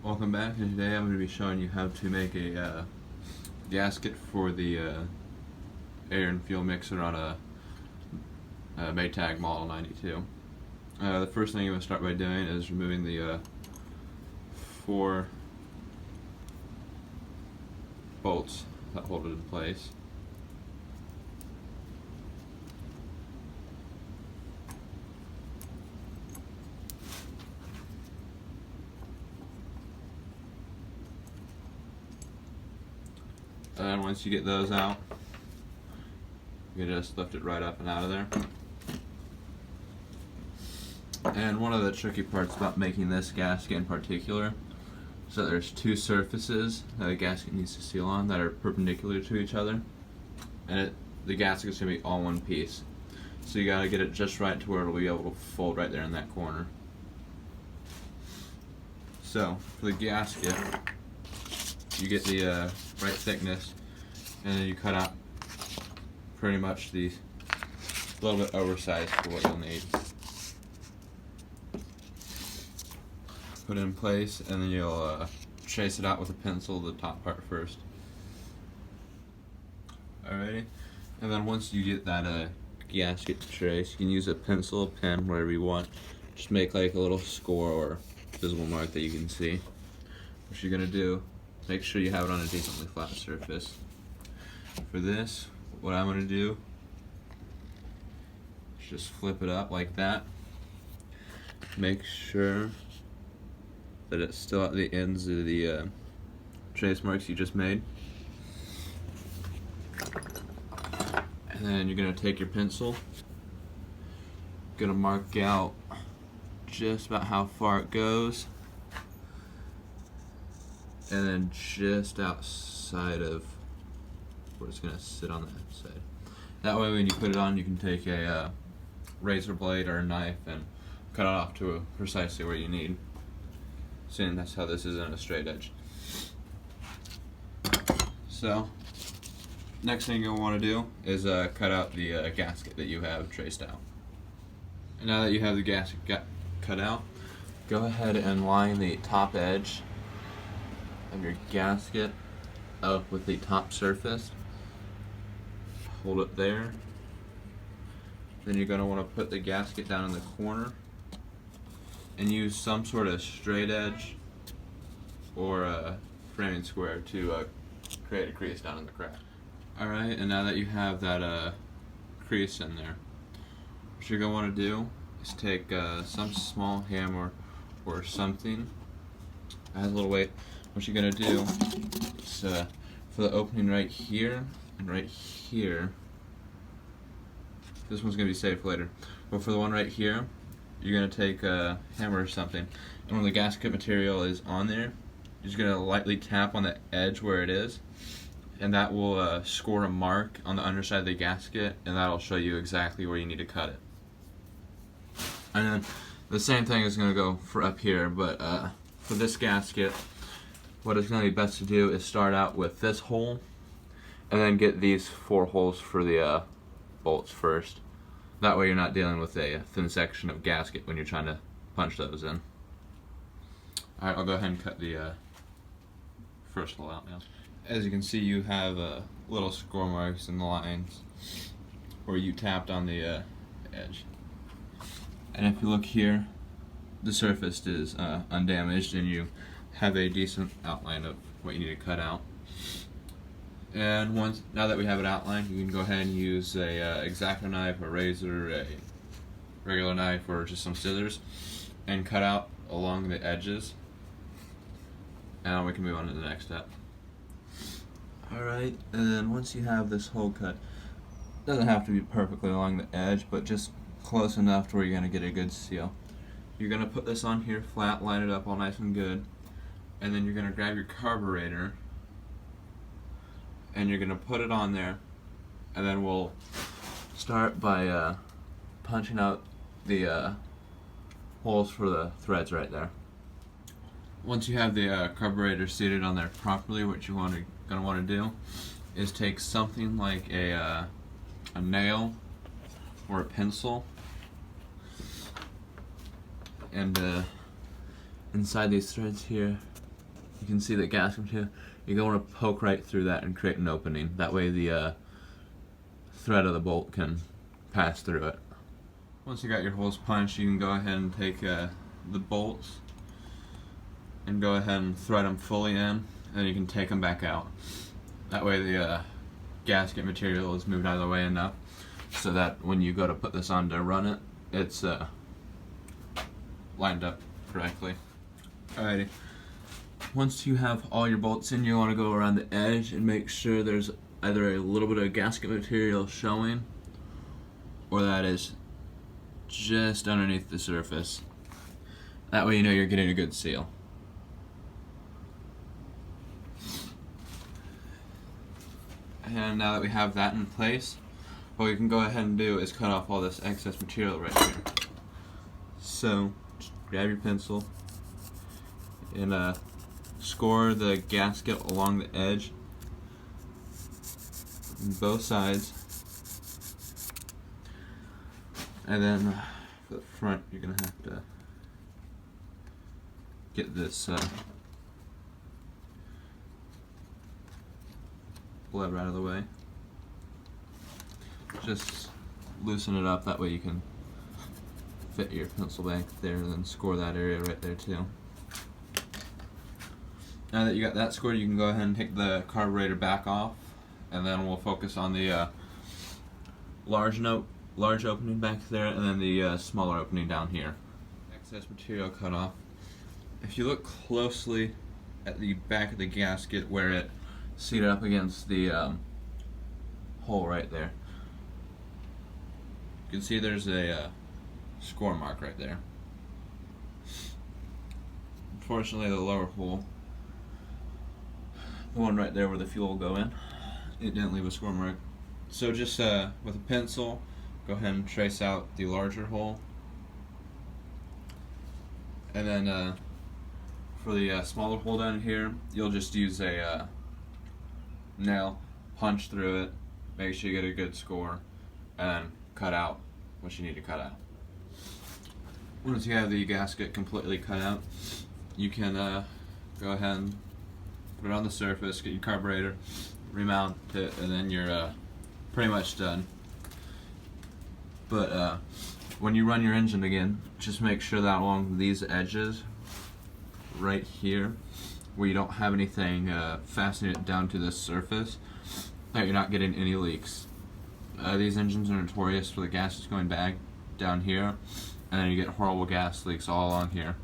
Welcome back, and today I'm going to be showing you how to make a gasket for the air and fuel mixer on a Maytag Model 92. The first thing you want to start by doing is removing the 4 bolts that hold it in place. And once you get those out, you can just lift it right up and out of there. And one of the tricky parts about making this gasket in particular is that there's 2 surfaces that the gasket needs to seal on that are perpendicular to each other, and the gasket is going to be all one piece. So you got to get it just right to where it'll be able to fold right there in that corner. So for the gasket, you get the right thickness, and then you cut out pretty much the little bit oversized for what you'll need. Put it in place, and then you'll trace it out with a pencil, the top part first. Alrighty, and then once you get that gasket trace, you can use a pencil, a pen, whatever you want. Just make like a little score or visible mark that you can see. What you're gonna do, make sure you have it on a decently flat surface. For this, what I'm going to do is just flip it up like that. Make sure that it's still at the ends of the trace marks you just made. And then you're going to take your pencil, going to mark out just about how far it goes, and then just outside of where it's going to sit on that side. That way when you put it on, you can take a razor blade or a knife and cut it off to precisely where you need. Seeing that's how this isn't a straight edge. So, next thing you'll want to do is cut out the gasket that you have traced out. And now that you have the gasket cut out, go ahead and line the top edge of your gasket up with the top surface. Hold it there. Then you're going to want to put the gasket down in the corner and use some sort of straight edge or a framing square to create a crease down in the crack. Alright, and now that you have that crease in there, what you're going to want to do is take some small hammer or something that has a little weight. What you're going to do is for the opening right here and right here, this one's going to be safe later, but for the one right here, you're going to take a hammer or something, and when the gasket material is on there, you're just going to lightly tap on the edge where it is, and that will score a mark on the underside of the gasket, and that'll show you exactly where you need to cut it. And then the same thing is going to go for up here, but for this gasket, what it's going to be best to do is start out with this hole and then get these 4 holes for the bolts first. That way you're not dealing with a thin section of gasket when you're trying to punch those in. Alright, I'll go ahead and cut the first hole out now. As you can see, you have little score marks and lines where you tapped on the edge. And if you look here, the surface is undamaged, and you have a decent outline of what you need to cut out. And now that we have it outlined, you can go ahead and use a X-Acto knife, a razor, a regular knife, or just some scissors, and cut out along the edges. And we can move on to the next step. Alright, and then once you have this hole cut, it doesn't have to be perfectly along the edge, but just close enough to where you're going to get a good seal. You're going to put this on here flat, line it up all nice and good, and then you're going to grab your carburetor and you're going to put it on there, and then we'll start by punching out the holes for the threads right there. Once you have the carburetor seated on there properly, what you're going to want to do is take something like a nail or a pencil, and inside these threads here, you can see the gasket material. You're going to poke right through that and create an opening. That way the thread of the bolt can pass through it. Once you got your holes punched, you can go ahead and take the bolts and go ahead and thread them fully in, and then you can take them back out. That way the gasket material is moved out of the way enough so that when you go to put this on to run it, it's lined up correctly. Alrighty. Once you have all your bolts in, you want to go around the edge and make sure there's either a little bit of gasket material showing or that is just underneath the surface. That way you know you're getting a good seal. And now that we have that in place, what we can go ahead and do is cut off all this excess material right here. So, just grab your pencil and score the gasket along the edge on both sides. And then for the front, you're going to have to get this lever out of the way. Just loosen it up, that way you can fit your pencil back there and then score that area right there too. Now that you got that scored, you can go ahead and take the carburetor back off, and then we'll focus on the large opening back there and then the smaller opening down here. Excess material cut off. If you look closely at the back of the gasket where it seated up against the hole right there, you can see there's a score mark right there. Unfortunately, the lower hole, the one right there where the fuel will go in, it didn't leave a score mark. So just with a pencil, go ahead and trace out the larger hole, and then for the smaller hole down here, you'll just use a nail, punch through it, make sure you get a good score, and then cut out what you need to cut out. Once you have the gasket completely cut out, you can go ahead and put it on the surface, get your carburetor, remount it, and then you're pretty much done. But when you run your engine again, just make sure that along these edges right here, where you don't have anything fastening it down to the surface, that you're not getting any leaks. These engines are notorious for the gases going back down here, and then you get horrible gas leaks all along here.